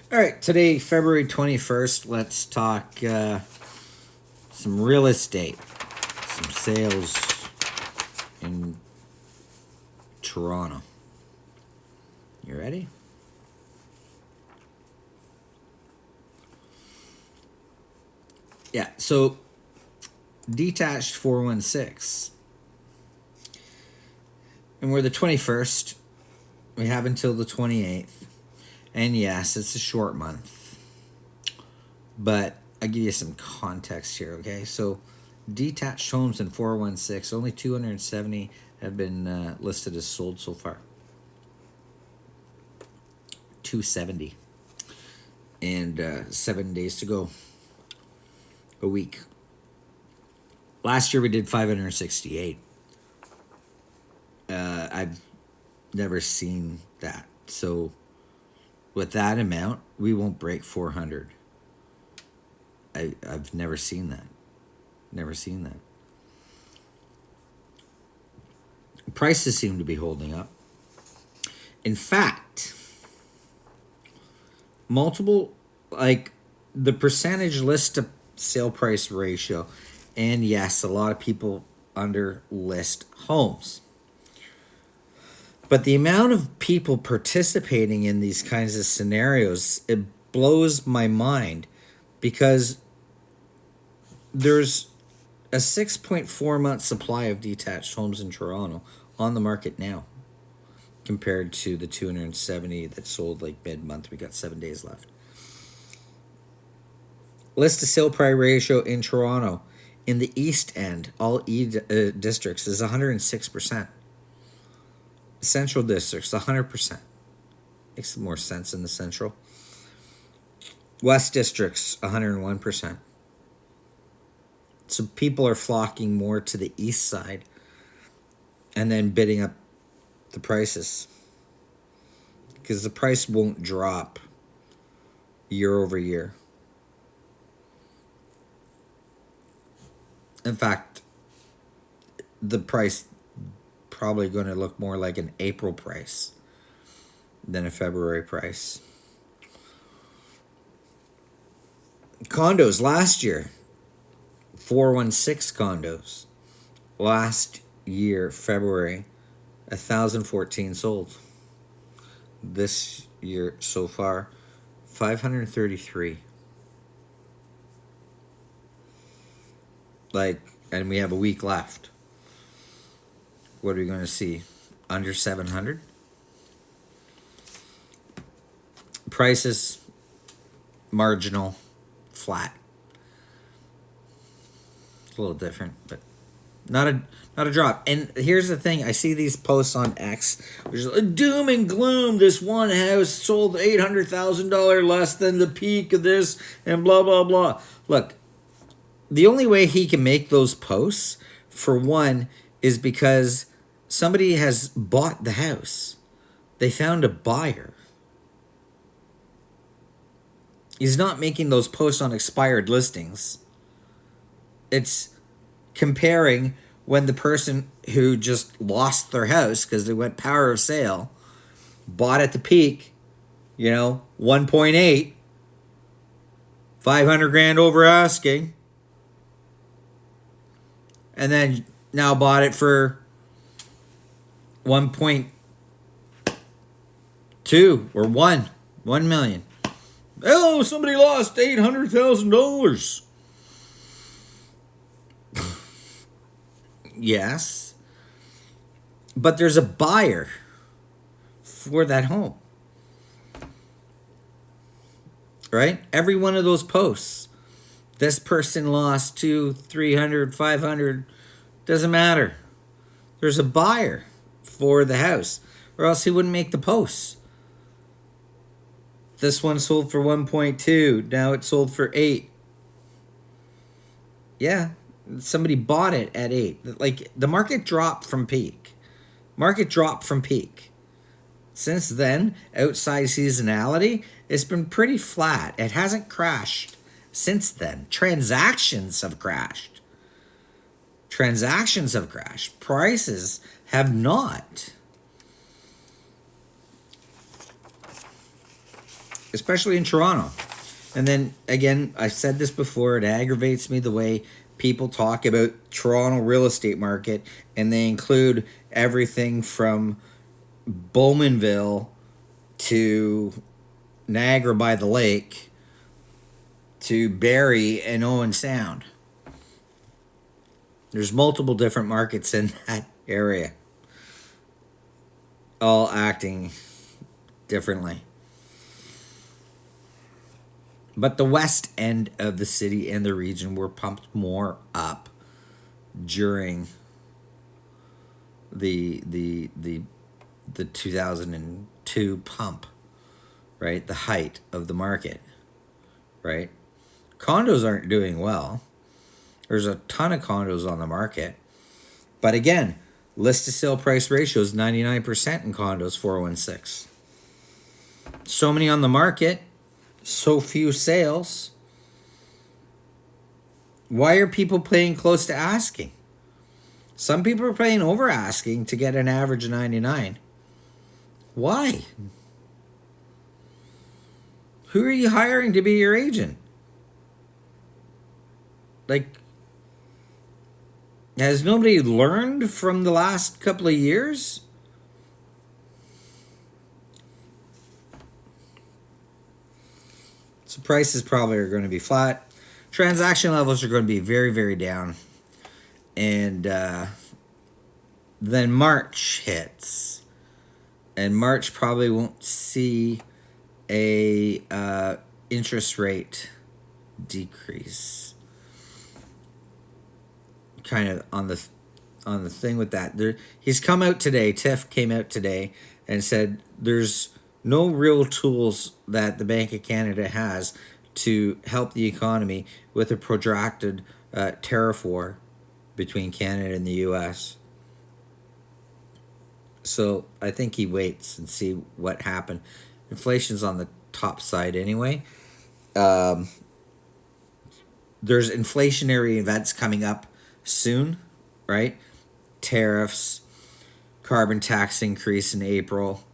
All right, today, February 21st, let's talk some real estate, some sales in Toronto. You ready? Yeah, so detached 416. And we're the 21st. We have until the 28th. And yes, it's a short month. But I'll give you some context here, okay? So detached homes in 416, only 270 have been listed as sold so far. 270. And 7 days to go. A week. Last year we did 568. I've never seen that. So with that amount, we won't break 400. I've never seen that. Never seen that. Prices seem to be holding up. In fact, multiple, like the percentage list to sale price ratio, and yes, a lot of people under list homes. But the amount of people participating in these kinds of scenarios, it blows my mind because there's a 6.4 month supply of detached homes in Toronto on the market now compared to the 270 that sold like mid-month. We got 7 days left. List to sale price ratio in Toronto in the East End, all districts, is 106%. Central districts, 100%. Makes more sense in the central. West districts, 101%. So people are flocking more to the east side and then bidding up the prices because the price won't drop year over year. In fact, the price probably going to look more like an April price than a February price. Condos last year, 416 condos. Last year, February, 1,014 sold. This year so far, 533. And we have a week left. What are we going to see? Under 700? Prices, marginal, flat. It's a little different, but not a drop. And here's the thing: I see these posts on X, which is doom and gloom. This one house sold $800,000 less than the peak of this, and blah blah blah. Look, the only way he can make those posts, for one, is because somebody has bought the house. They found a buyer. He's not making those posts on expired listings. It's comparing when the person who just lost their house because they went power of sale, bought at the peak, 1.8, 500 grand over asking, and then now bought it for 1.2 or 1 million. Oh, somebody lost $800,000. Yes. But there's a buyer for that home. Right? Every one of those posts. This person lost 200, 300, 500. Doesn't matter. There's a buyer for the house. Or else he wouldn't make the posts. This one sold for 1.2. Now it sold for 8. Yeah. Somebody bought it at 8. Like, the market dropped from peak. Since then, outside seasonality, it's been pretty flat. It hasn't crashed since then. Transactions have crashed. Prices have not. especially in Toronto. And then again, I've said this before, it aggravates me the way people talk about Toronto real estate market and they include everything from Bowmanville to Niagara by the Lake to Barrie and Owen Sound. There's multiple different markets in that area, all acting differently. But the west end of the city and the region were pumped more up during the 2002 pump, right? The height of the market, right? Condos aren't doing well. There's a ton of condos on the market. But again, list to sale price ratio is 99% in condos, 416. So many on the market, so few sales. Why are people paying close to asking? Some people are paying over asking to get an average of 99. Why? Who are you hiring to be your agent? Like, has nobody learned from the last couple of years? So prices probably are going to be flat. Transaction levels are going to be very, very down. And then March hits. And March probably won't see a interest rate decrease. Kind of on the thing with that. He's come out today, Tiff came out today and said there's no real tools that the Bank of Canada has to help the economy with a protracted tariff war between Canada and the US. So I think he waits and see what happened. Inflation's on the top side anyway. There's inflationary events coming up soon, right? Tariffs, carbon tax increase in April,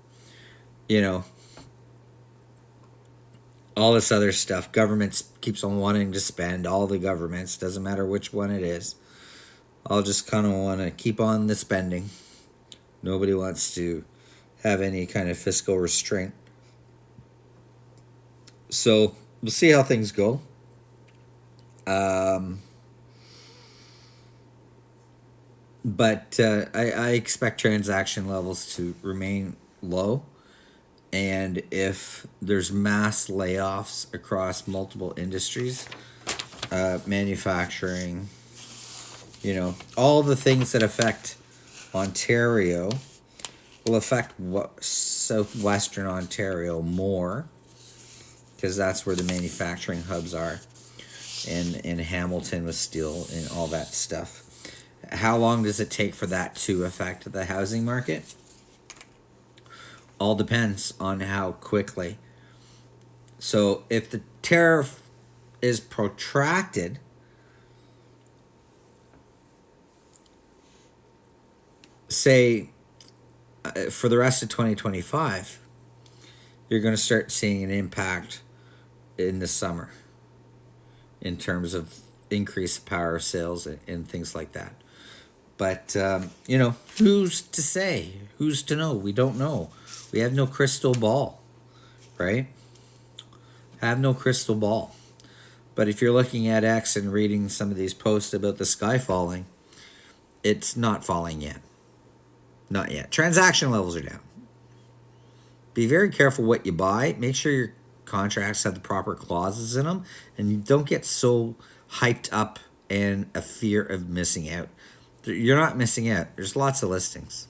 all this other stuff. Governments keeps on wanting to spend, all the governments, doesn't matter which one it is. I'll just kind of want to keep on the spending. Nobody wants to have any kind of fiscal restraint. So we'll see how things go. But I expect transaction levels to remain low. And if there's mass layoffs across multiple industries, manufacturing, all the things that affect Ontario will affect southwestern Ontario more, because that's where the manufacturing hubs are, and Hamilton with steel and all that stuff. How long does it take for that to affect the housing market? All depends on how quickly. So if the tariff is protracted, say for the rest of 2025, you're going to start seeing an impact in the summer in terms of increased power of sales and things like that. But, who's to say? Who's to know? We don't know. We have no crystal ball, right? Have no crystal ball. But if you're looking at X and reading some of these posts about the sky falling, it's not falling yet. Not yet. Transaction levels are down. Be very careful what you buy. Make sure your contracts have the proper clauses in them, and you don't get so hyped up and a fear of missing out. You're not missing out. There's lots of listings.